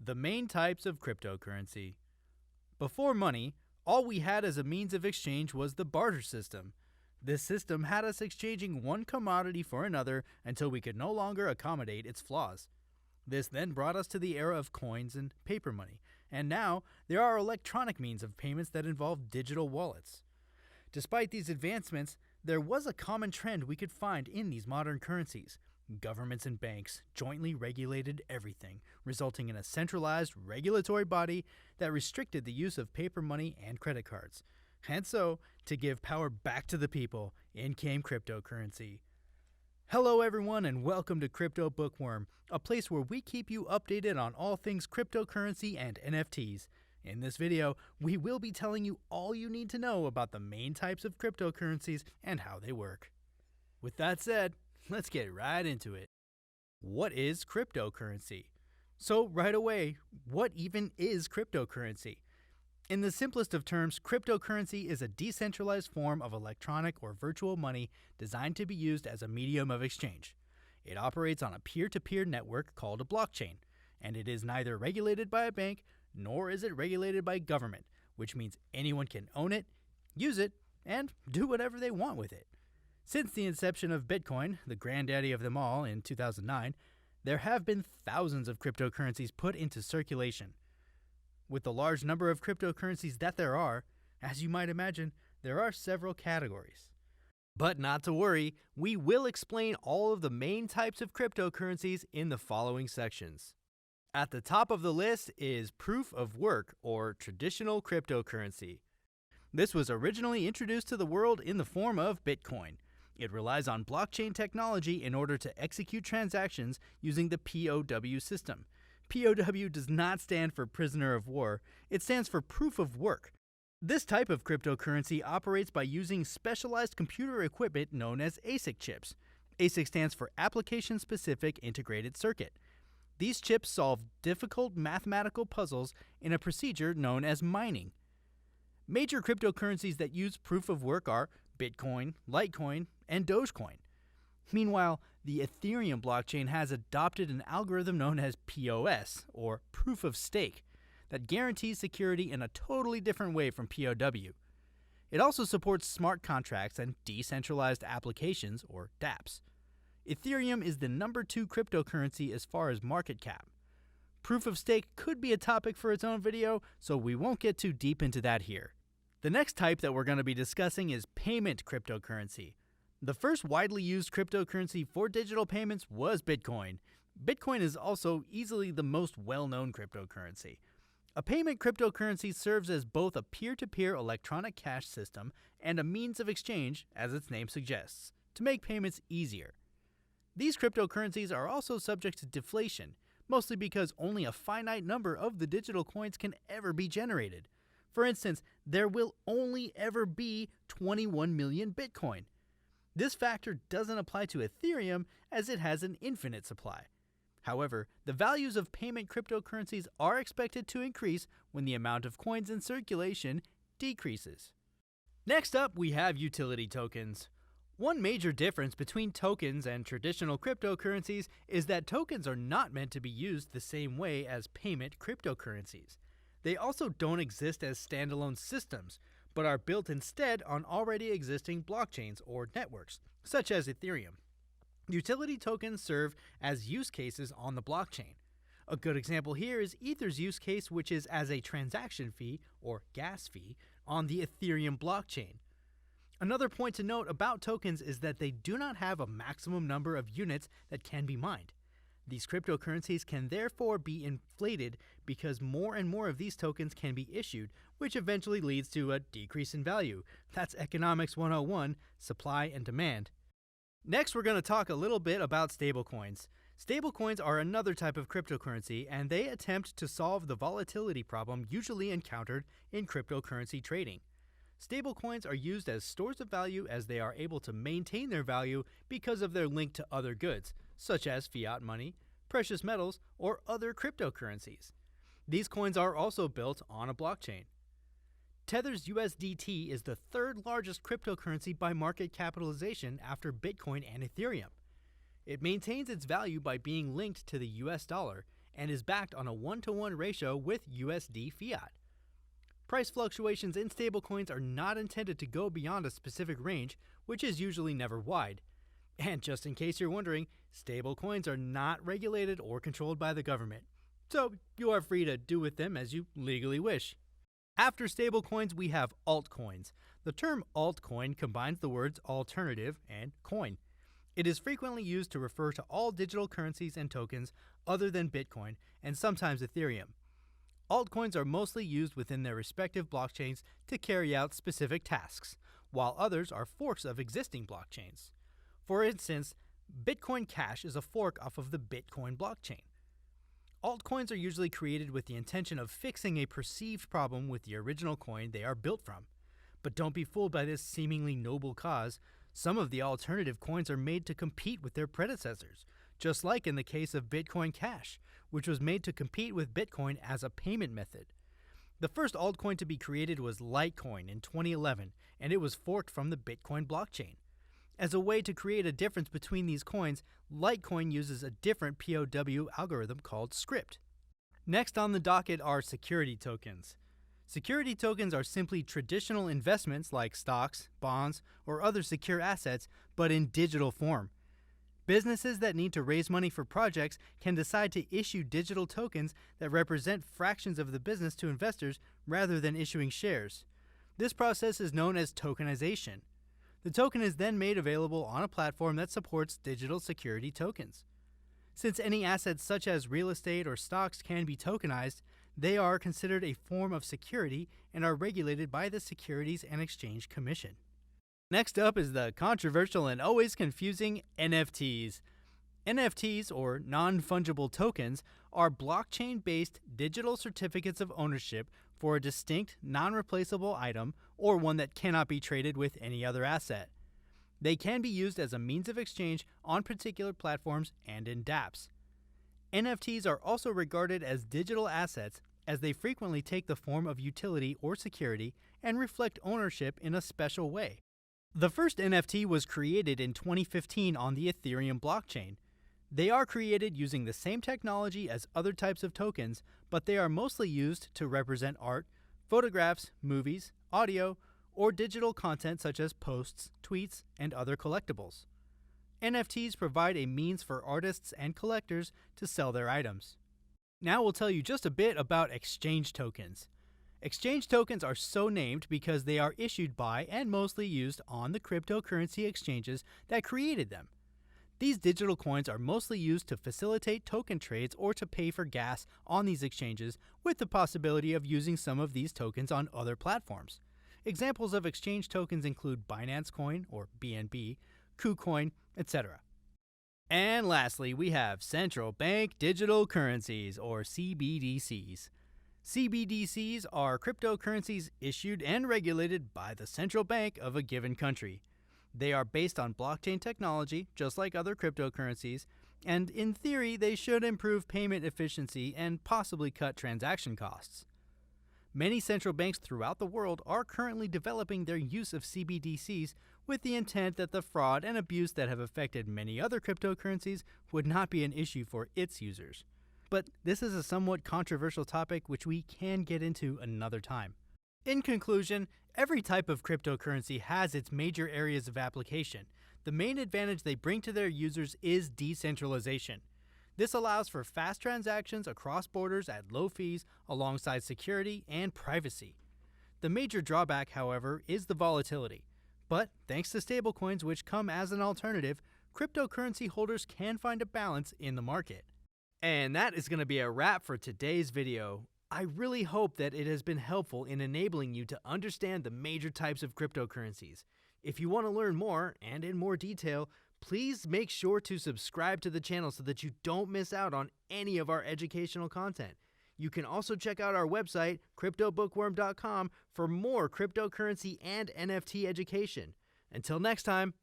The main types of cryptocurrency. Before money, all we had as a means of exchange was the barter system. This system had us exchanging one commodity for another until we could no longer accommodate its flaws. This then brought us to the era of coins and paper money, and now there are electronic means of payments that involve digital wallets. Despite these advancements, there was a common trend we could find in these modern currencies. Governments and banks jointly regulated everything, resulting in a centralized regulatory body that restricted the use of paper money and credit cards. And so, to give power back to the people, in came cryptocurrency. Hello everyone and welcome to Crypto Bookworm, a place where we keep you updated on all things cryptocurrency and NFTs. In this video, we will be telling you all you need to know about the main types of cryptocurrencies and how they work. With that said, let's get right into it. What is cryptocurrency? So right away, what even is cryptocurrency? In the simplest of terms, cryptocurrency is a decentralized form of electronic or virtual money designed to be used as a medium of exchange. It operates on a peer-to-peer network called a blockchain, and it is neither regulated by a bank nor is it regulated by government, which means anyone can own it, use it, and do whatever they want with it. Since the inception of Bitcoin, the granddaddy of them all, in 2009, there have been thousands of cryptocurrencies put into circulation. With the large number of cryptocurrencies that there are, as you might imagine, there are several categories. But not to worry, we will explain all of the main types of cryptocurrencies in the following sections. At the top of the list is proof of work, or traditional cryptocurrency. This was originally introduced to the world in the form of Bitcoin. It relies on blockchain technology in order to execute transactions using the POW system. POW does not stand for prisoner of war, it stands for proof of work. This type of cryptocurrency operates by using specialized computer equipment known as ASIC chips. ASIC stands for Application-Specific Integrated Circuit. These chips solve difficult mathematical puzzles in a procedure known as mining. Major cryptocurrencies that use proof of work are Bitcoin, Litecoin, and Dogecoin. Meanwhile, the Ethereum blockchain has adopted an algorithm known as POS, or proof of stake, that guarantees security in a totally different way from POW. It also supports smart contracts and decentralized applications, or dApps. Ethereum is the number 2 cryptocurrency as far as market cap. Proof of stake could be a topic for its own video, so we won't get too deep into that here. The next type that we're going to be discussing is payment cryptocurrency. The first widely used cryptocurrency for digital payments was Bitcoin. Bitcoin is also easily the most well-known cryptocurrency. A payment cryptocurrency serves as both a peer-to-peer electronic cash system and a means of exchange, as its name suggests, to make payments easier. These cryptocurrencies are also subject to deflation, mostly because only a finite number of the digital coins can ever be generated. For instance, there will only ever be 21 million Bitcoin. This factor doesn't apply to Ethereum as it has an infinite supply. However, the values of payment cryptocurrencies are expected to increase when the amount of coins in circulation decreases. Next up, we have utility tokens. One major difference between tokens and traditional cryptocurrencies is that tokens are not meant to be used the same way as payment cryptocurrencies. They also don't exist as standalone systems, but are built instead on already existing blockchains or networks, such as Ethereum. Utility tokens serve as use cases on the blockchain. A good example here is Ether's use case, which is as a transaction fee, or gas fee, on the Ethereum blockchain. Another point to note about tokens is that they do not have a maximum number of units that can be mined. These cryptocurrencies can therefore be inflated because more and more of these tokens can be issued, which eventually leads to a decrease in value. That's Economics 101, supply and demand. Next, we're going to talk a little bit about stablecoins. Stablecoins are another type of cryptocurrency, and they attempt to solve the volatility problem usually encountered in cryptocurrency trading. Stablecoins are used as stores of value as they are able to maintain their value because of their link to other goods, such as fiat money, precious metals, or other cryptocurrencies. These coins are also built on a blockchain. Tether's USDT is the third largest cryptocurrency by market capitalization after Bitcoin and Ethereum. It maintains its value by being linked to the US dollar, and is backed on a 1-to-1 ratio with USD fiat. Price fluctuations in stablecoins are not intended to go beyond a specific range, which is usually never wide. And just in case you're wondering, stablecoins are not regulated or controlled by the government, so you are free to do with them as you legally wish. After stablecoins, we have altcoins. The term altcoin combines the words alternative and coin. It is frequently used to refer to all digital currencies and tokens other than Bitcoin and sometimes Ethereum. Altcoins are mostly used within their respective blockchains to carry out specific tasks, while others are forks of existing blockchains. For instance, Bitcoin Cash is a fork off of the Bitcoin blockchain. Altcoins are usually created with the intention of fixing a perceived problem with the original coin they are built from. But don't be fooled by this seemingly noble cause. Some of the alternative coins are made to compete with their predecessors, just like in the case of Bitcoin Cash, which was made to compete with Bitcoin as a payment method. The first altcoin to be created was Litecoin in 2011, and it was forked from the Bitcoin blockchain. As a way to create a difference between these coins, Litecoin uses a different POW algorithm called Script. Next on the docket are security tokens. Security tokens are simply traditional investments like stocks, bonds, or other secure assets, but in digital form. Businesses that need to raise money for projects can decide to issue digital tokens that represent fractions of the business to investors rather than issuing shares. This process is known as tokenization. The token is then made available on a platform that supports digital security tokens. Since any assets such as real estate or stocks can be tokenized, they are considered a form of security and are regulated by the Securities and Exchange Commission. Next up is the controversial and always confusing NFTs. NFTs, or non-fungible tokens, are blockchain-based digital certificates of ownership for a distinct, non-replaceable item or one that cannot be traded with any other asset. They can be used as a means of exchange on particular platforms and in dApps. NFTs are also regarded as digital assets as they frequently take the form of utility or security and reflect ownership in a special way. The first NFT was created in 2015 on the Ethereum blockchain. They are created using the same technology as other types of tokens, but they are mostly used to represent art, photographs, movies, audio, or digital content such as posts, tweets, and other collectibles. NFTs provide a means for artists and collectors to sell their items. Now we'll tell you just a bit about exchange tokens. Exchange tokens are so named because they are issued by and mostly used on the cryptocurrency exchanges that created them. These digital coins are mostly used to facilitate token trades or to pay for gas on these exchanges, with the possibility of using some of these tokens on other platforms. Examples of exchange tokens include Binance Coin, or BNB, KuCoin, etc. And lastly, we have central bank digital currencies, or CBDCs. CBDCs are cryptocurrencies issued and regulated by the central bank of a given country. They are based on blockchain technology, just like other cryptocurrencies, and in theory, they should improve payment efficiency and possibly cut transaction costs. Many central banks throughout the world are currently developing their use of CBDCs with the intent that the fraud and abuse that have affected many other cryptocurrencies would not be an issue for its users. But this is a somewhat controversial topic which we can get into another time. In conclusion, every type of cryptocurrency has its major areas of application. The main advantage they bring to their users is decentralization. This allows for fast transactions across borders at low fees alongside security and privacy. The major drawback, however, is the volatility. But thanks to stablecoins, which come as an alternative, cryptocurrency holders can find a balance in the market. And that is going to be a wrap for today's video. I really hope that it has been helpful in enabling you to understand the major types of cryptocurrencies. If you want to learn more and in more detail, please make sure to subscribe to the channel so that you don't miss out on any of our educational content. You can also check out our website, cryptobookworm.com, for more cryptocurrency and NFT education. Until next time.